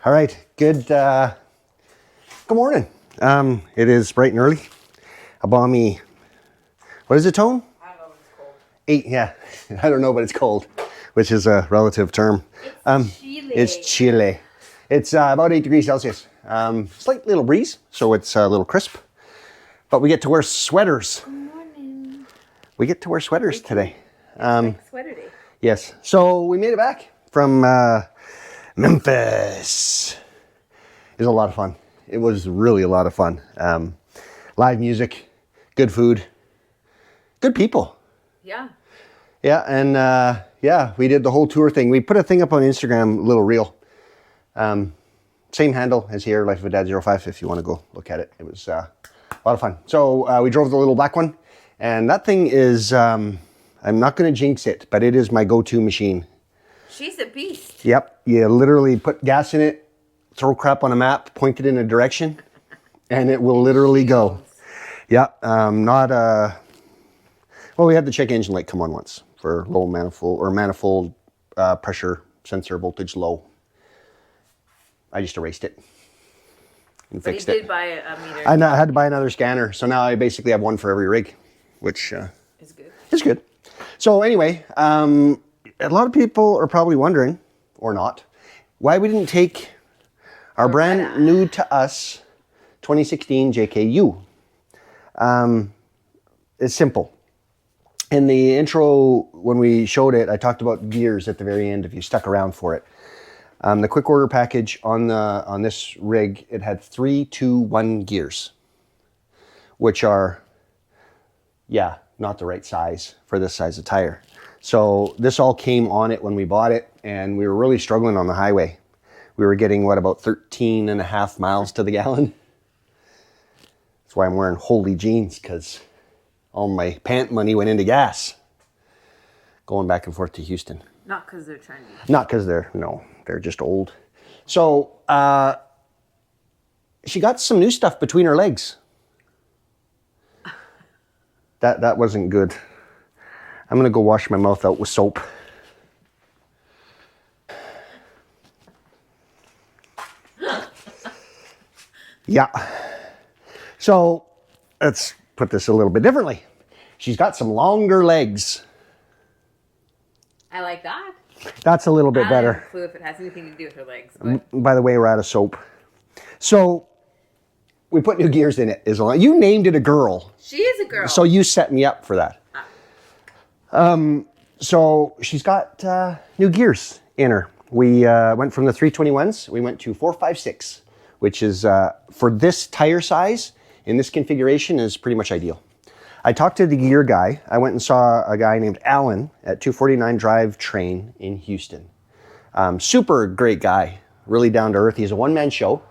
All right, good morning. It is bright and early. A balmy, what is it, Tone? I don't know, it's cold. 8, yeah. I don't know, but it's cold, which is a relative term. It's chilly. It's chilly. It's about 8 degrees Celsius. Slight little breeze, so it's a little crisp. But we get to wear sweaters. Good morning. We get to wear sweaters today. Like sweater day. Yes. So we made it back from Memphis. It was a lot of fun. It was really a lot of fun. Live music, good food, good people. Yeah. Yeah, and yeah, we did the whole tour thing. We put a thing up on Instagram, a little reel. Same handle as here, Life of a Dad 05, if you want to go look at it. It was a lot of fun. So we drove the little black one, and that thing is, I'm not going to jinx it, but it is my go-to machine. She's a beast. Yep, you literally put gas in it, throw crap on a map, point it in a direction, and it will literally go. Yeah, well, we had the check engine light come on once for low manifold pressure sensor voltage low. I just erased it and fixed it. But you did buy a meter. I had to buy another scanner, so now I basically have one for every rig, which It's good. is good. So anyway, a lot of people are probably wondering, or not, why we didn't take our brand new to us 2016 JKU. It's simple. In the intro, when we showed it, I talked about gears at the very end if you stuck around for it. The quick order package on this rig, it had 3, 2, 1 gears, which are, yeah, not the right size for this size of tire. So this all came on it when we bought it, and we were really struggling on the highway. We were getting, about 13 and a half miles to the gallon. That's why I'm wearing holy jeans, because all my pant money went into gas. Going back and forth to Houston. Not because they're trendy. Not because they're just old. So, she got some new stuff between her legs. That wasn't good. I'm going to go wash my mouth out with soap. Yeah. So, let's put this a little bit differently. She's got some longer legs. I like that. That's a little bit I better. don't have a clue if it has anything to do with her legs. But By the way, we're out of soap. So, we put new gears in it. You named it a girl. she is a girl. So you set me up for that. So she's got new gears in her. We went from the 321s. We went to 456, which is, for this tire size, in this configuration, is pretty much ideal. I talked to the gear guy. I went and saw a guy named Alan at 249 Drive Train in Houston. Super great guy, really down to earth. He's a one-man show,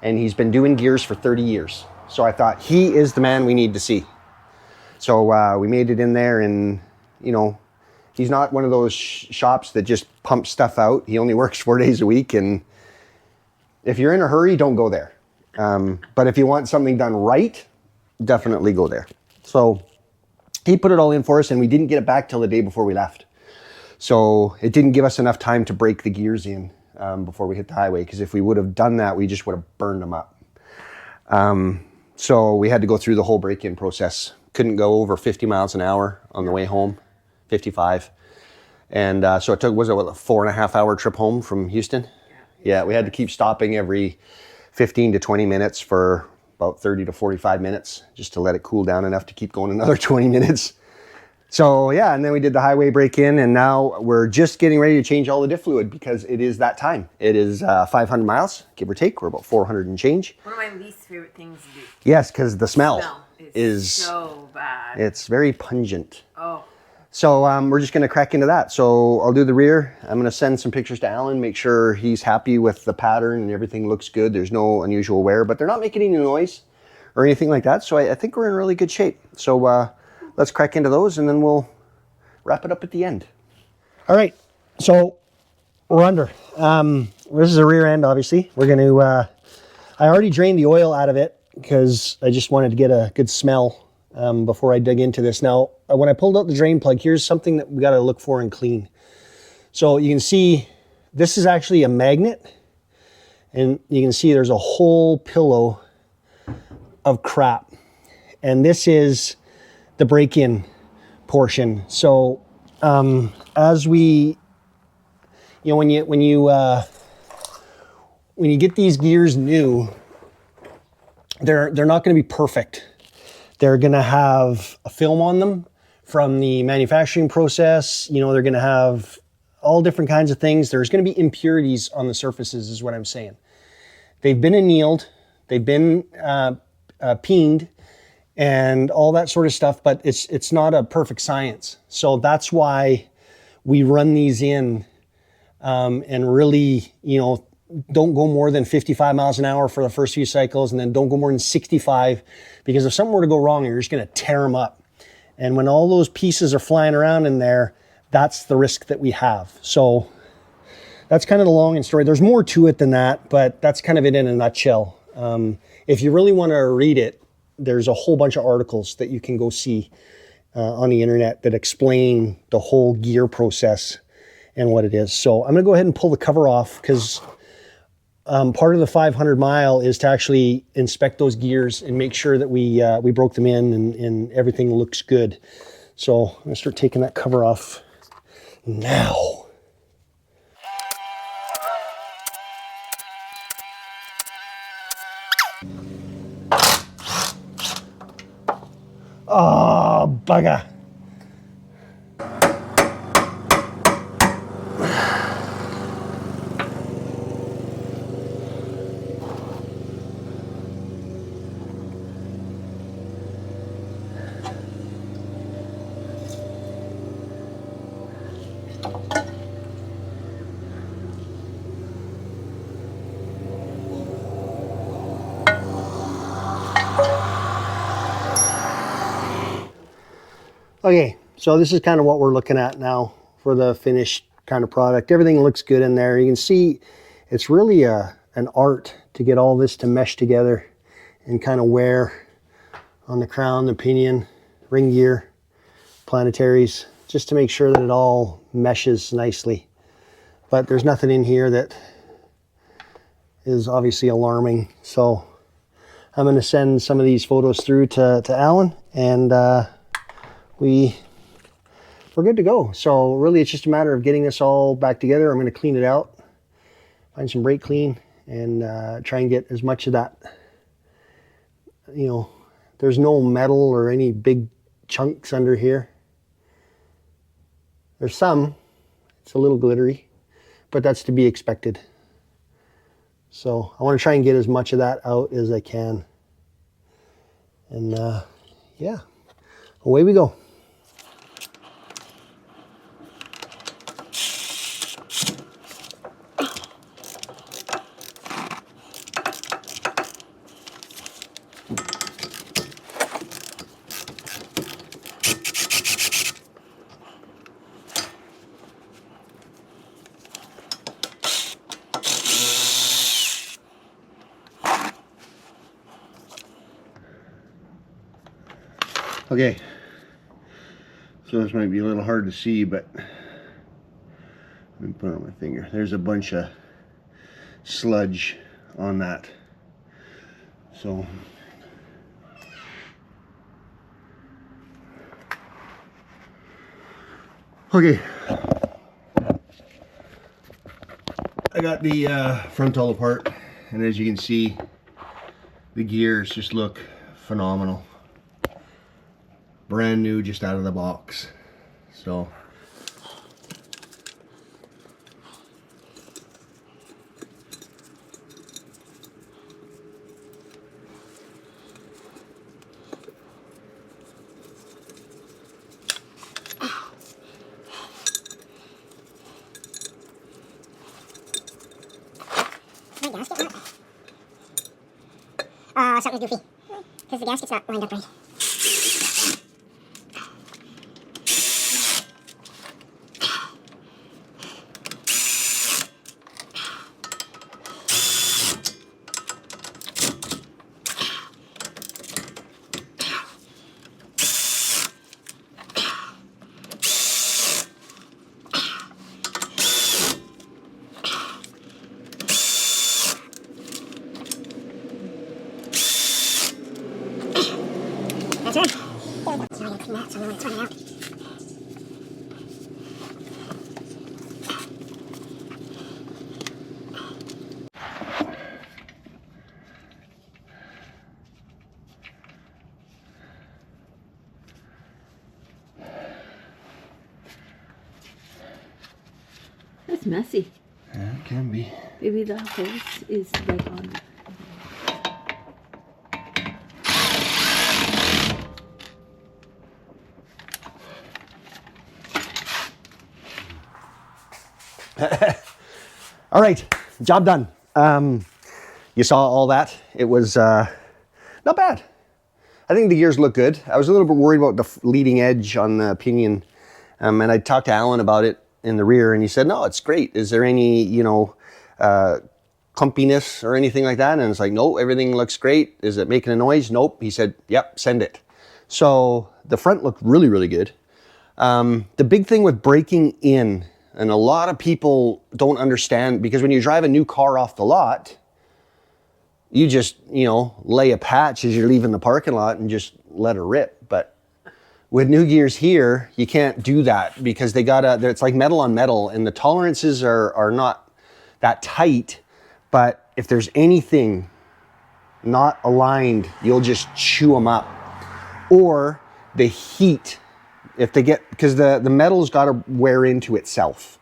and he's been doing gears for 30 years. So I thought, he is the man we need to see. So we made it in there, and, he's not one of those shops that just pumps stuff out. He only works 4 days a week, and if you're in a hurry, don't go there. But if you want something done right, definitely go there. So he put it all in for us, and we didn't get it back till the day before we left. So it didn't give us enough time to break the gears in before we hit the highway, because if we would have done that, we just would have burned them up. So we had to go through the whole break-in process. Couldn't go over 50 miles an hour on the way home, 55. And so it took, a 4.5 hour trip home from Houston? Yeah, we had to keep stopping every 15 to 20 minutes for about 30 to 45 minutes, just to let it cool down enough to keep going another 20 minutes. So yeah, and then we did the highway break-in, and now we're just getting ready to change all the diff fluid, because it is that time. It is 500 miles, give or take. We're about 400 and change. One of my least favorite things to do. Yes, because the smell is so bad. It's very pungent. Oh. So we're just going to crack into that. So I'll do the rear. I'm going to send some pictures to Alan, make sure he's happy with the pattern and everything looks good. There's no unusual wear, but they're not making any noise or anything like that. So I think we're in really good shape. So let's crack into those, and then we'll wrap it up at the end. All right. So we're under. This is the rear end, obviously. We're going to, I already drained the oil out of it because I just wanted to get a good smell before I dig into this. Now, when I pulled out the drain plug, here's something that we got to look for and clean. So you can see this is actually a magnet, And you can see there's a whole pillow of crap. And this is the break-in portion. So as we, when you get these gears new, they're not going to be perfect. They're going to have a film on them from the manufacturing process. They're going to have all different kinds of things. There's going to be impurities on the surfaces, is what I'm saying. They've been annealed, they've been peened, and all that sort of stuff, but it's not a perfect science. So that's why we run these in and really, don't go more than 55 miles an hour for the first few cycles, and then don't go more than 65, because if something were to go wrong, you're just going to tear them up. And when all those pieces are flying around in there, that's the risk that we have. So that's kind of the long and story. There's more to it than that, but that's kind of it in a nutshell. If you really want to read it, there's a whole bunch of articles that you can go see on the internet that explain the whole gear process and what it is. So I'm going to go ahead and pull the cover off, because part of the 500 mile is to actually inspect those gears and make sure that we broke them in and everything looks good. So I'm going to start taking that cover off now. Oh, bugger. Okay, so this is kind of what we're looking at now for the finished kind of product. Everything looks good in there. You can see it's really an art to get all this to mesh together and kind of wear on the crown, the pinion, ring gear, planetaries, just to make sure that it all meshes nicely. But there's nothing in here that is obviously alarming. So I'm going to send some of these photos through to Alan, and we're good to go. So really it's just a matter of getting this all back together. I'm going to clean it out, find some brake clean, and try and get as much of that, there's no metal or any big chunks under here. There's some, it's a little glittery, but that's to be expected. So I want to try and get as much of that out as I can. And yeah, away we go. Okay, so this might be a little hard to see, but let me put it on my finger. There's a bunch of sludge on that. So okay, I got the front all apart, and as you can see, the gears just look phenomenal. Brand new, just out of the box. So something goofy, because the gasket's not lined up right. So we want to run it out. That's messy. Yeah, it can be. Maybe the hose is like on. All right, job done. You saw all that. It was not bad. I think the gears look good. I was a little bit worried about the leading edge on the pinion. And I talked to Alan about it in the rear, and he said, no, it's great. Is there any, clumpiness or anything like that? And it's like, no, everything looks great. Is it making a noise? Nope. He said, yep, send it. So the front looked really, really good. The big thing with breaking in, and a lot of people don't understand, because when you drive a new car off the lot, you just, lay a patch as you're leaving the parking lot and just let her rip. But with new gears here, you can't do that, because it's like metal on metal, and the tolerances are not that tight. But if there's anything not aligned, you'll just chew them up. Or the heat, because the metal's got to wear into itself.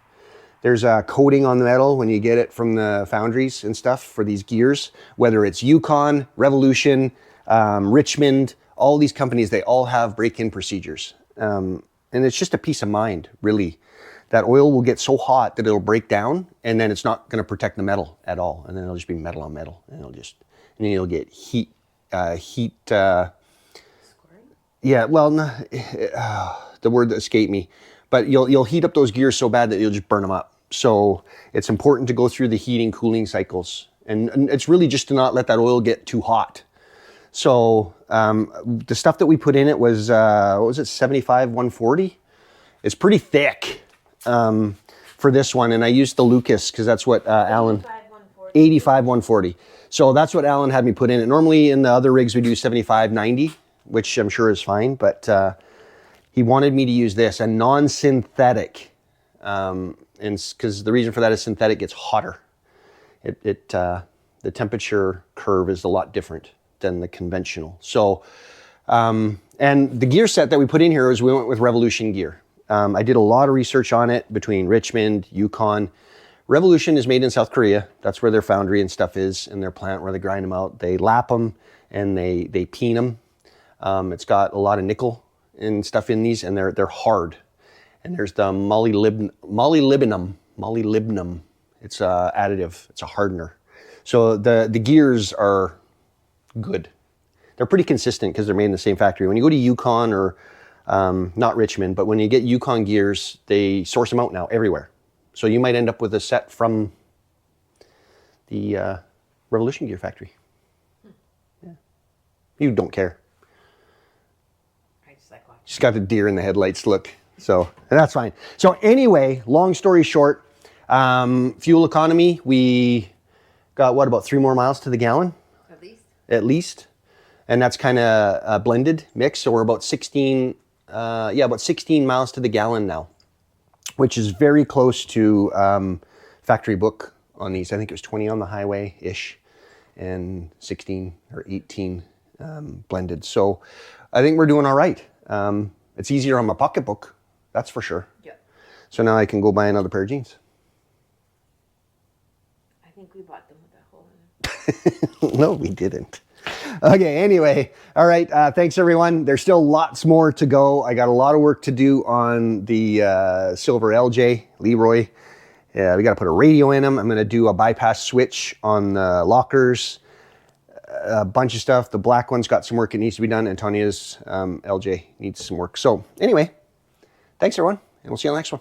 There's a coating on the metal when you get it from the foundries and stuff for these gears, whether it's Yukon, Revolution, Richmond, all these companies, they all have break-in procedures. And it's just a peace of mind, really. That oil will get so hot that it'll break down, and then it's not going to protect the metal at all. And then it'll just be metal on metal, and then you'll get heat. Yeah, well, the word that escaped me, but you'll heat up those gears so bad that you'll just burn them up. So it's important to go through the heating, cooling cycles, and it's really just to not let that oil get too hot. So the stuff that we put in it was, 75 140? It's pretty thick for this one, and I used the Lucas because that's what Alan... 85 140. So that's what Alan had me put in it. Normally in the other rigs we do 75 90, which I'm sure is fine, but he wanted me to use this, a non-synthetic, and because the reason for that is synthetic gets hotter. The temperature curve is a lot different than the conventional. So, and the gear set that we put in here is we went with Revolution gear. I did a lot of research on it between Richmond, Yukon. Revolution is made in South Korea. That's where their foundry and stuff is, in their plant where they grind them out. They lap them and they peen them. It's got a lot of nickel and stuff in these, and they're hard. And there's the molybdenum. It's a additive. It's a hardener. So the gears are good. They're pretty consistent because they're made in the same factory. When you go to Yukon or not Richmond, but when you get Yukon gears, they source them out now everywhere. So you might end up with a set from the Revolution gear factory. Yeah. You don't care. I just like watching. She's got the deer in the headlights look. So that's fine. So anyway, long story short, fuel economy, we got about 3 more miles to the gallon? At least. And that's kind of a blended mix. So we're about 16 miles to the gallon now, which is very close to factory book on these. I think it was 20 on the highway-ish and 16 or 18 blended. So I think we're doing all right. It's easier on my pocketbook, that's for sure. Yeah. So now I can go buy another pair of jeans. I think we bought them with that hole in it. No, we didn't. Okay, anyway. All right, thanks everyone. There's still lots more to go. I got a lot of work to do on the silver LJ, Leroy. Yeah, we got to put a radio in them. I'm going to do a bypass switch on the lockers. A bunch of stuff. The black one's got some work that needs to be done. Antonia's LJ needs some work. So anyway, thanks everyone, and we'll see you on the next one.